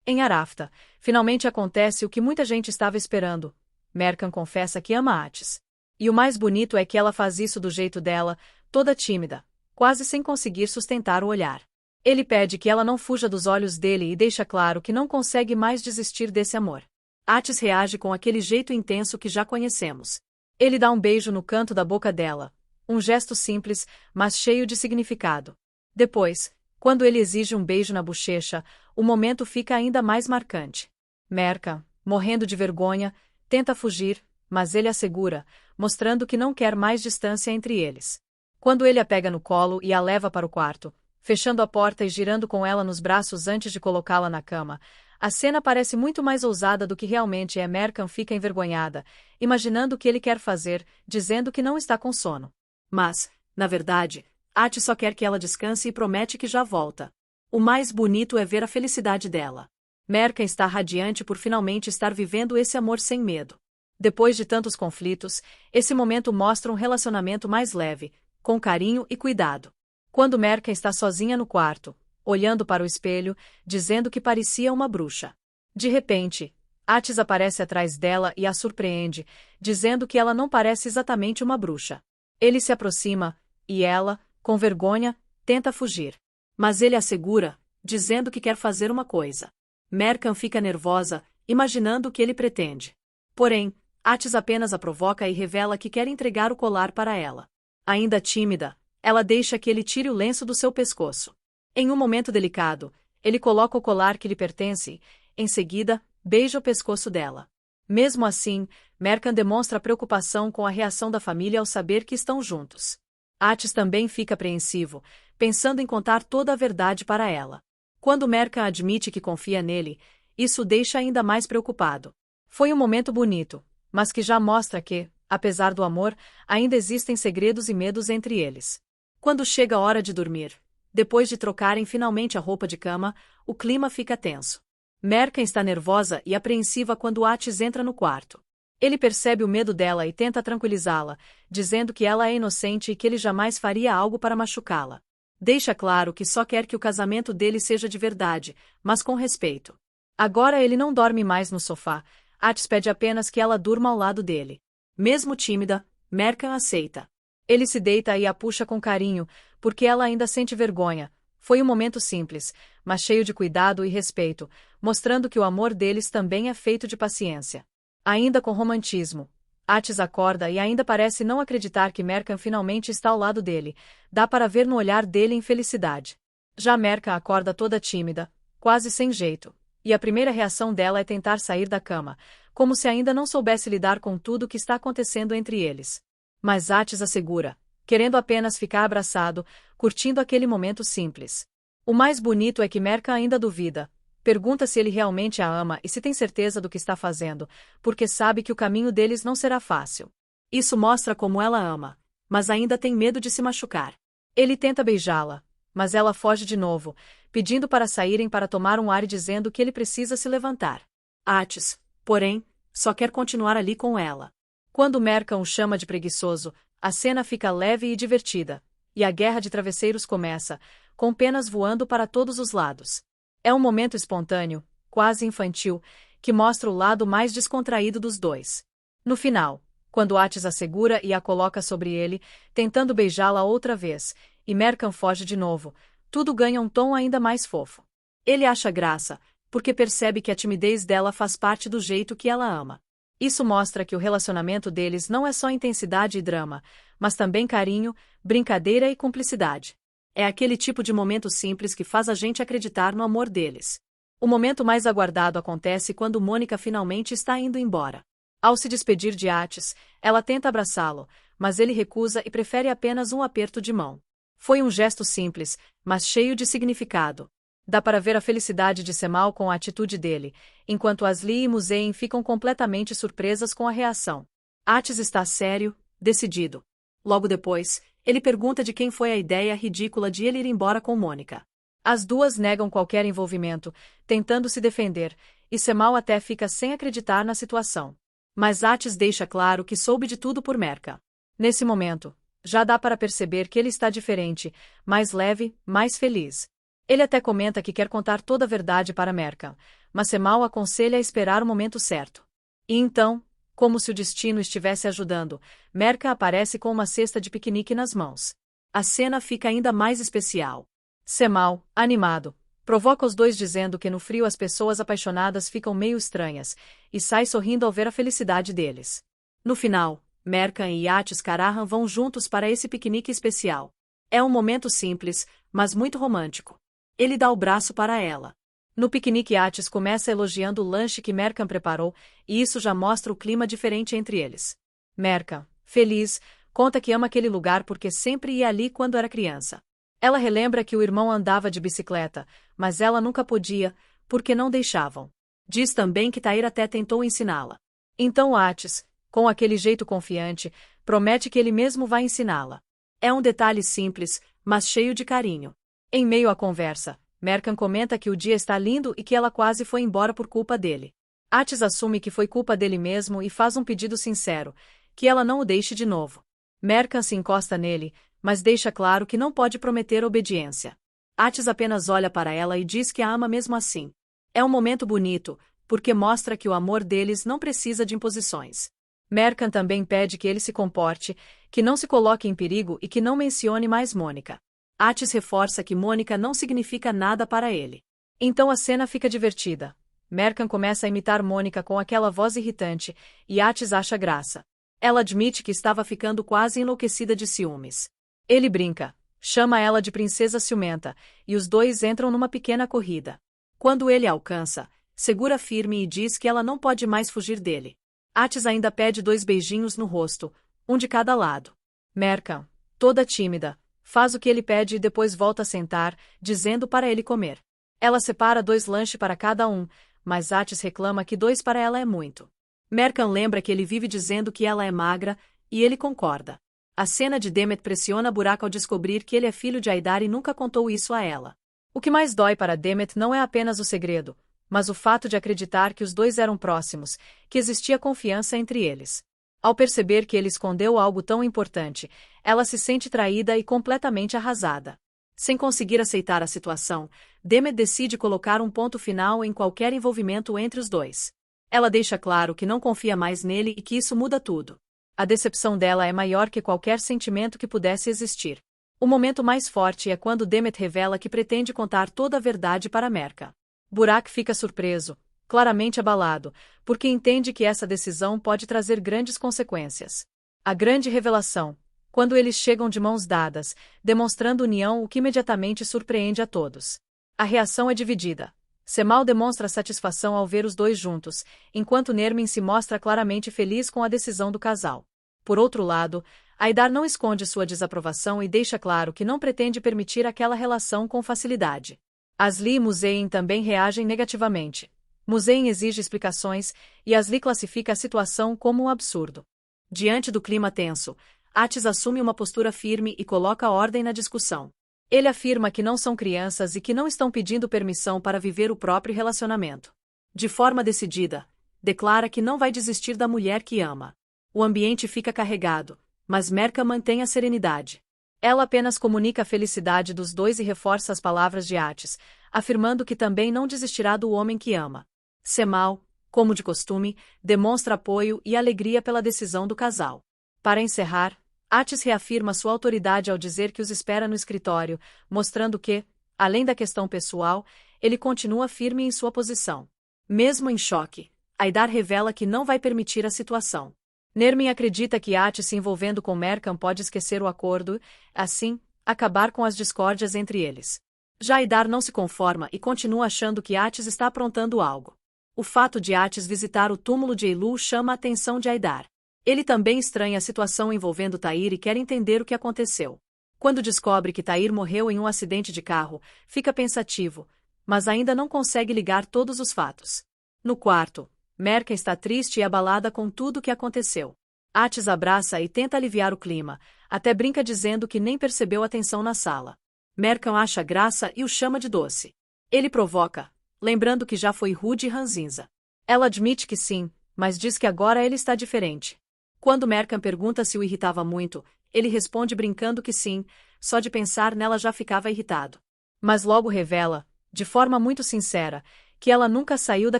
Em Arafta, finalmente acontece o que muita gente estava esperando. Mercan confessa que ama Atis. E o mais bonito é que ela faz isso do jeito dela, toda tímida, quase sem conseguir sustentar o olhar. Ele pede que ela não fuja dos olhos dele e deixa claro que não consegue mais desistir desse amor. Atis reage com aquele jeito intenso que já conhecemos. Ele dá um beijo no canto da boca dela, um gesto simples, mas cheio de significado. Depois, quando ele exige um beijo na bochecha, o momento fica ainda mais marcante. Mercan, morrendo de vergonha, tenta fugir, mas ele a segura, mostrando que não quer mais distância entre eles. Quando ele a pega no colo e a leva para o quarto, fechando a porta e girando com ela nos braços antes de colocá-la na cama, a cena parece muito mais ousada do que realmente é. Mercan fica envergonhada, imaginando o que ele quer fazer, dizendo que não está com sono. Mas, na verdade, Atis só quer que ela descanse e promete que já volta. O mais bonito é ver a felicidade dela. Mercan está radiante por finalmente estar vivendo esse amor sem medo. Depois de tantos conflitos, esse momento mostra um relacionamento mais leve, com carinho e cuidado. Quando Mercan está sozinha no quarto, olhando para o espelho, dizendo que parecia uma bruxa. De repente, Atis aparece atrás dela e a surpreende, dizendo que ela não parece exatamente uma bruxa. Ele se aproxima, e ela, com vergonha, tenta fugir. Mas ele a segura, dizendo que quer fazer uma coisa. Mercan fica nervosa, imaginando o que ele pretende. Porém, Atis apenas a provoca e revela que quer entregar o colar para ela. Ainda tímida, ela deixa que ele tire o lenço do seu pescoço. Em um momento delicado, ele coloca o colar que lhe pertence, em seguida, beija o pescoço dela. Mesmo assim, Mercan demonstra preocupação com a reação da família ao saber que estão juntos. Atis também fica apreensivo, pensando em contar toda a verdade para ela. Quando Mercan admite que confia nele, isso o deixa ainda mais preocupado. Foi um momento bonito, mas que já mostra que, apesar do amor, ainda existem segredos e medos entre eles. Quando chega a hora de dormir, depois de trocarem finalmente a roupa de cama, o clima fica tenso. Mercan está nervosa e apreensiva quando Atis entra no quarto. Ele percebe o medo dela e tenta tranquilizá-la, dizendo que ela é inocente e que ele jamais faria algo para machucá-la. Deixa claro que só quer que o casamento dele seja de verdade, mas com respeito. Agora ele não dorme mais no sofá, Atis pede apenas que ela durma ao lado dele. Mesmo tímida, Mercan aceita. Ele se deita e a puxa com carinho, porque ela ainda sente vergonha. Foi um momento simples, mas cheio de cuidado e respeito, mostrando que o amor deles também é feito de paciência. Ainda com romantismo, Atis acorda e ainda parece não acreditar que Mercan finalmente está ao lado dele, dá para ver no olhar dele infelicidade. Já Mercan acorda toda tímida, quase sem jeito, e a primeira reação dela é tentar sair da cama, como se ainda não soubesse lidar com tudo o que está acontecendo entre eles. Mas Atis a segura, querendo apenas ficar abraçado, curtindo aquele momento simples. O mais bonito é que Mercan ainda duvida. Pergunta se ele realmente a ama e se tem certeza do que está fazendo, porque sabe que o caminho deles não será fácil. Isso mostra como ela ama, mas ainda tem medo de se machucar. Ele tenta beijá-la, mas ela foge de novo, pedindo para saírem para tomar um ar e dizendo que ele precisa se levantar. Atis, porém, só quer continuar ali com ela. Quando Mercan o chama de preguiçoso, a cena fica leve e divertida, e a guerra de travesseiros começa, com penas voando para todos os lados. É um momento espontâneo, quase infantil, que mostra o lado mais descontraído dos dois. No final, quando Atis a segura e a coloca sobre ele, tentando beijá-la outra vez, e Mercan foge de novo, tudo ganha um tom ainda mais fofo. Ele acha graça, porque percebe que a timidez dela faz parte do jeito que ela ama. Isso mostra que o relacionamento deles não é só intensidade e drama, mas também carinho, brincadeira e cumplicidade. É aquele tipo de momento simples que faz a gente acreditar no amor deles. O momento mais aguardado acontece quando Mônica finalmente está indo embora. Ao se despedir de Atis, ela tenta abraçá-lo, mas ele recusa e prefere apenas um aperto de mão. Foi um gesto simples, mas cheio de significado. Dá para ver a felicidade de Cemal com a atitude dele, enquanto Asli e Muzayn ficam completamente surpresas com a reação. Atis está sério, decidido. Logo depois, ele pergunta de quem foi a ideia ridícula de ele ir embora com Mônica. As duas negam qualquer envolvimento, tentando se defender, e Cemal até fica sem acreditar na situação. Mas Atis deixa claro que soube de tudo por Mercan. Nesse momento, já dá para perceber que ele está diferente, mais leve, mais feliz. Ele até comenta que quer contar toda a verdade para Mercan, mas Semal aconselha a esperar o momento certo. E então, como se o destino estivesse ajudando, Mercan aparece com uma cesta de piquenique nas mãos. A cena fica ainda mais especial. Semal, animado, provoca os dois dizendo que no frio as pessoas apaixonadas ficam meio estranhas, e sai sorrindo ao ver a felicidade deles. No final, Mercan e Yates Karahan vão juntos para esse piquenique especial. É um momento simples, mas muito romântico. Ele dá o braço para ela. No piquenique, Yates começa elogiando o lanche que Mercan preparou, e isso já mostra o clima diferente entre eles. Mercan, feliz, conta que ama aquele lugar porque sempre ia ali quando era criança. Ela relembra que o irmão andava de bicicleta, mas ela nunca podia, porque não deixavam. Diz também que Tahir até tentou ensiná-la. Então Yates, com aquele jeito confiante, promete que ele mesmo vai ensiná-la. É um detalhe simples, mas cheio de carinho. Em meio à conversa, Mercan comenta que o dia está lindo e que ela quase foi embora por culpa dele. Yates assume que foi culpa dele mesmo e faz um pedido sincero, que ela não o deixe de novo. Mercan se encosta nele, mas deixa claro que não pode prometer obediência. Yates apenas olha para ela e diz que a ama mesmo assim. É um momento bonito, porque mostra que o amor deles não precisa de imposições. Mercan também pede que ele se comporte, que não se coloque em perigo e que não mencione mais Mônica. Yates reforça que Mônica não significa nada para ele. Então a cena fica divertida. Mercan começa a imitar Mônica com aquela voz irritante, e Yates acha graça. Ela admite que estava ficando quase enlouquecida de ciúmes. Ele brinca, chama ela de princesa ciumenta, e os dois entram numa pequena corrida. Quando ele a alcança, segura firme e diz que ela não pode mais fugir dele. Yates ainda pede 2 beijinhos no rosto, um de cada lado. Mercan, toda tímida, faz o que ele pede e depois volta a sentar, dizendo para ele comer. Ela separa 2 lanches para cada um, mas Yates reclama que 2 para ela é muito. Mercan lembra que ele vive dizendo que ela é magra, e ele concorda. A cena de Demet pressiona Burak ao descobrir que ele é filho de Haidar e nunca contou isso a ela. O que mais dói para Demet não é apenas o segredo, mas o fato de acreditar que os dois eram próximos, que existia confiança entre eles. Ao perceber que ele escondeu algo tão importante, ela se sente traída e completamente arrasada. Sem conseguir aceitar a situação, Demet decide colocar um ponto final em qualquer envolvimento entre os dois. Ela deixa claro que não confia mais nele e que isso muda tudo. A decepção dela é maior que qualquer sentimento que pudesse existir. O momento mais forte é quando Demet revela que pretende contar toda a verdade para Mercan. Burak fica surpreso, claramente abalado, porque entende que essa decisão pode trazer grandes consequências. A grande revelação, quando eles chegam de mãos dadas, demonstrando união, o que imediatamente surpreende a todos. A reação é dividida. Semal demonstra satisfação ao ver os dois juntos, enquanto Nermin se mostra claramente feliz com a decisão do casal. Por outro lado, Haidar não esconde sua desaprovação e deixa claro que não pretende permitir aquela relação com facilidade. Asli e Muzein também reagem negativamente. Muzein exige explicações, e Asli classifica a situação como um absurdo. Diante do clima tenso, Yates assume uma postura firme e coloca ordem na discussão. Ele afirma que não são crianças e que não estão pedindo permissão para viver o próprio relacionamento. De forma decidida, declara que não vai desistir da mulher que ama. O ambiente fica carregado, mas Mercan mantém a serenidade. Ela apenas comunica a felicidade dos dois e reforça as palavras de Yates, afirmando que também não desistirá do homem que ama. Semal, como de costume, demonstra apoio e alegria pela decisão do casal. Para encerrar, Yates reafirma sua autoridade ao dizer que os espera no escritório, mostrando que, além da questão pessoal, ele continua firme em sua posição. Mesmo em choque, Haidar revela que não vai permitir a situação. Nermin acredita que Yates se envolvendo com Mercan pode esquecer o acordo, assim, acabar com as discórdias entre eles. Já Haidar não se conforma e continua achando que Yates está aprontando algo. O fato de Yates visitar o túmulo de Eilu chama a atenção de Haidar. Ele também estranha a situação envolvendo Tahir e quer entender o que aconteceu. Quando descobre que Tahir morreu em um acidente de carro, fica pensativo, mas ainda não consegue ligar todos os fatos. No quarto, Mercan está triste e abalada com tudo o que aconteceu. Yates abraça e tenta aliviar o clima, até brinca dizendo que nem percebeu a tensão na sala. Mercan acha graça e o chama de doce. Ele provoca, lembrando que já foi rude e ranzinza. Ela admite que sim, mas diz que agora ele está diferente. Quando Mercan pergunta se o irritava muito, ele responde brincando que sim, só de pensar nela já ficava irritado. Mas logo revela, de forma muito sincera, que ela nunca saiu da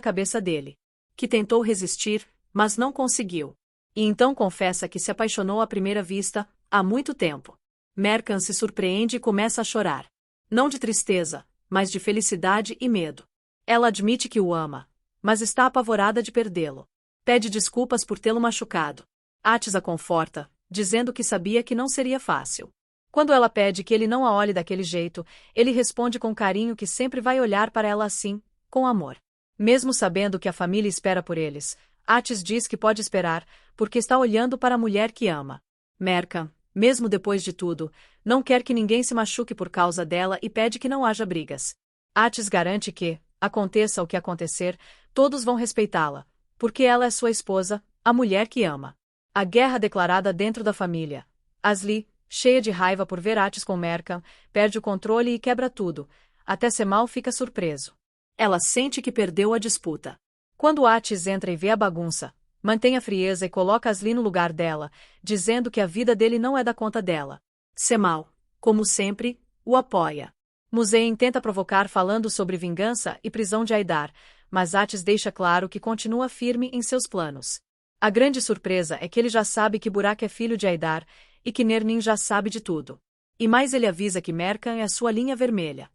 cabeça dele, que tentou resistir, mas não conseguiu. E então confessa que se apaixonou à primeira vista, há muito tempo. Mercan se surpreende e começa a chorar. Não de tristeza, mas de felicidade e medo. Ela admite que o ama, mas está apavorada de perdê-lo. Pede desculpas por tê-lo machucado. Atis a conforta, dizendo que sabia que não seria fácil. Quando ela pede que ele não a olhe daquele jeito, ele responde com carinho que sempre vai olhar para ela assim, com amor. Mesmo sabendo que a família espera por eles, Atis diz que pode esperar, porque está olhando para a mulher que ama. Mercan, mesmo depois de tudo, não quer que ninguém se machuque por causa dela e pede que não haja brigas. Atis garante que, aconteça o que acontecer, todos vão respeitá-la, porque ela é sua esposa, a mulher que ama. A guerra declarada dentro da família. Asli, cheia de raiva por ver Atis com Mercan, perde o controle e quebra tudo, até Semal fica surpreso. Ela sente que perdeu a disputa. Quando Atis entra e vê a bagunça, mantém a frieza e coloca Asli no lugar dela, dizendo que a vida dele não é da conta dela. Semal, como sempre, o apoia. Musain tenta provocar falando sobre vingança e prisão de Aidar, mas Atis deixa claro que continua firme em seus planos. A grande surpresa é que ele já sabe que Burak é filho de Aidar, e que Nernin já sabe de tudo. E mais ele avisa que Mercan é a sua linha vermelha.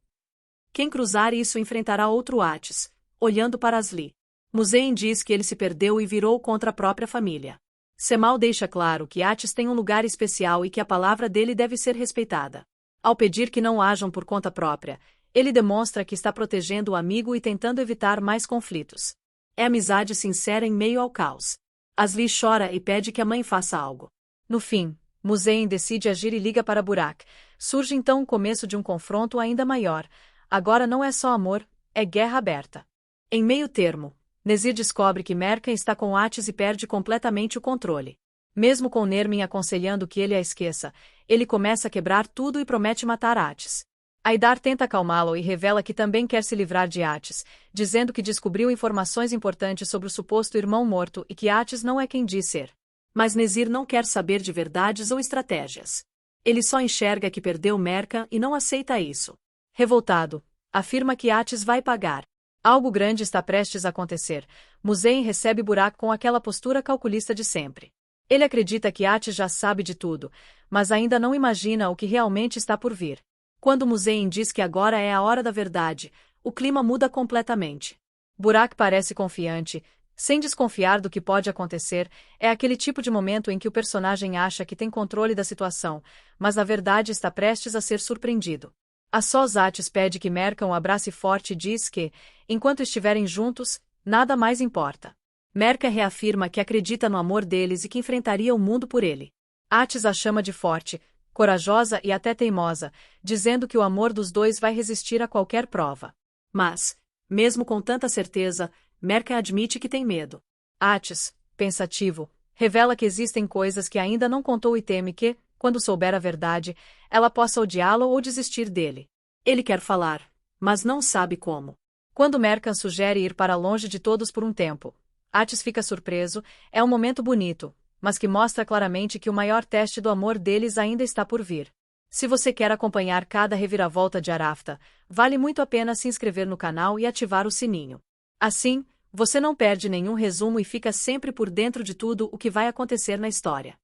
Quem cruzar isso enfrentará outro Atis, olhando para Asli. Musain diz que ele se perdeu e virou contra a própria família. Semal deixa claro que Atis tem um lugar especial e que a palavra dele deve ser respeitada. Ao pedir que não ajam por conta própria, ele demonstra que está protegendo o amigo e tentando evitar mais conflitos. É amizade sincera em meio ao caos. Asli chora e pede que a mãe faça algo. No fim, Musain decide agir e liga para Burak. Surge então o começo de um confronto ainda maior. Agora não é só amor, é guerra aberta. Em meio termo, Nezir descobre que Mercan está com Atis e perde completamente o controle. Mesmo com Nermin aconselhando que ele a esqueça, ele começa a quebrar tudo e promete matar Atis. Aidar tenta acalmá-lo e revela que também quer se livrar de Atis, dizendo que descobriu informações importantes sobre o suposto irmão morto e que Atis não é quem diz ser. Mas Nezir não quer saber de verdades ou estratégias. Ele só enxerga que perdeu Mercan e não aceita isso. Revoltado, afirma que Atis vai pagar. Algo grande está prestes a acontecer. Musain recebe Burak com aquela postura calculista de sempre. Ele acredita que Atis já sabe de tudo, mas ainda não imagina o que realmente está por vir. Quando Musain diz que agora é a hora da verdade, o clima muda completamente. Burak parece confiante, sem desconfiar do que pode acontecer. É aquele tipo de momento em que o personagem acha que tem controle da situação, mas na verdade está prestes a ser surpreendido. A sós Atis pede que Mercan o abrace forte e diz que, enquanto estiverem juntos, nada mais importa. Mercan reafirma que acredita no amor deles e que enfrentaria o mundo por ele. Atis a chama de forte, corajosa e até teimosa, dizendo que o amor dos dois vai resistir a qualquer prova. Mas, mesmo com tanta certeza, Mercan admite que tem medo. Atis, pensativo, revela que existem coisas que ainda não contou e teme que, quando souber a verdade, ela possa odiá-lo ou desistir dele. Ele quer falar, mas não sabe como. Quando Mercan sugere ir para longe de todos por um tempo, Atis fica surpreso. É um momento bonito, mas que mostra claramente que o maior teste do amor deles ainda está por vir. Se você quer acompanhar cada reviravolta de Arafta, vale muito a pena se inscrever no canal e ativar o sininho. Assim, você não perde nenhum resumo e fica sempre por dentro de tudo o que vai acontecer na história.